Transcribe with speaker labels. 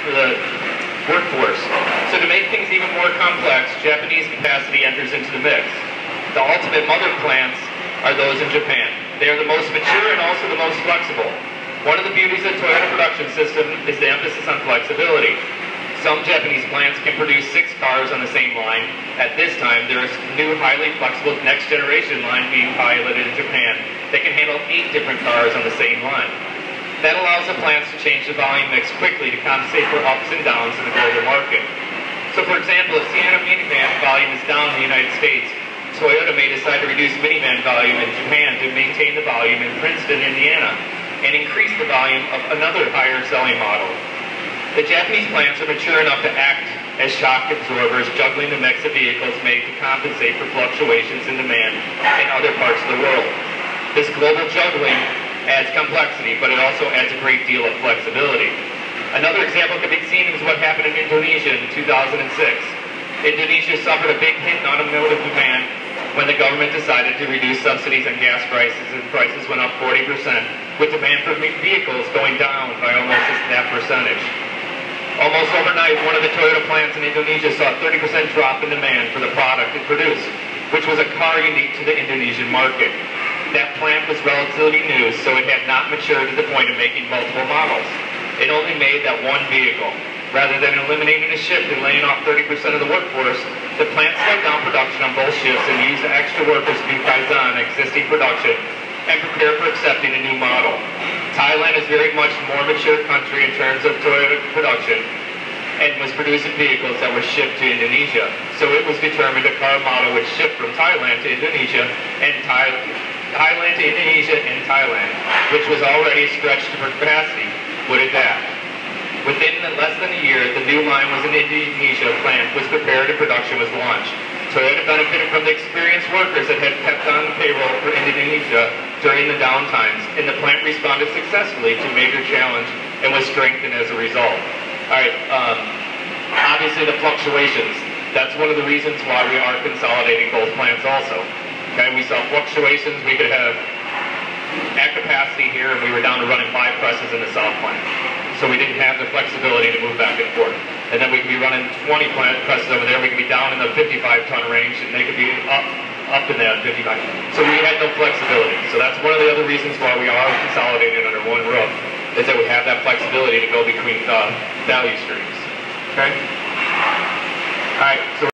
Speaker 1: for the workforce. So to make things even more complex, Japanese capacity enters into the mix. The ultimate mother plants are those in Japan. They are the most mature and also the most flexible. One of the beauties of the Toyota production system is the emphasis on flexibility. Some Japanese plants can produce 6 cars on the same line. At this time, there is a new highly flexible next generation line being piloted in Japan that can handle 8 different cars on the same line. That allows the plants to change the volume mix quickly to compensate for ups and downs in the global market. So for example, if Sienna minivan volume is down in the United States, Toyota may decide to reduce minivan volume in Japan to maintain the volume in Princeton, Indiana, and increase the volume of another higher selling model. The Japanese plants are mature enough to act as shock absorbers, juggling the mix of vehicles made to compensate for fluctuations in demand in other parts of the world. This global juggling adds complexity, but it also adds a great deal of flexibility. Another example can be seen is what happened in Indonesia in 2006. Indonesia suffered a big hit in automotive demand when the government decided to reduce subsidies on gas prices, and prices went up 40%, with demand for vehicles going down by almost that percentage. Almost overnight, one of the Toyota plants in Indonesia saw a 30% drop in demand for the product it produced, which was a car unique to the Indonesian market. That plant was relatively new, so it had not matured to the point of making multiple models. It only made that one vehicle. Rather than eliminating a shift and laying off 30% of the workforce, the plant slowed down production on both shifts and used the extra workers to do Kaizen existing production and prepare for accepting a new model. Thailand is very much a more mature country in terms of Toyota production and was producing vehicles that were shipped to Indonesia. So it was determined a car model would ship from Thailand to Indonesia and Thailand to Indonesia and Thailand, which was already stretched to capacity. What is that? Within less than a year, the new line was in Indonesia plant was prepared and production was launched. Toyota benefited from the experienced workers that had kept on the payroll for Indonesia during the downtimes, and the plant responded successfully to major challenge and was strengthened as a result. Alright, obviously the fluctuations, that's one of the reasons why we are consolidating both plants also. Okay, we saw fluctuations, we could have at capacity here, and we were down to running 5 presses in the south plant. So we didn't have the flexibility to move back and forth. And then we could be running 20 presses over there, we could be down in the 55-ton range, and they could be up in that 55. So we had no flexibility. So that's one of the other reasons why we are consolidated under one roof, is that we have that flexibility to go between value streams. Okay? All right. So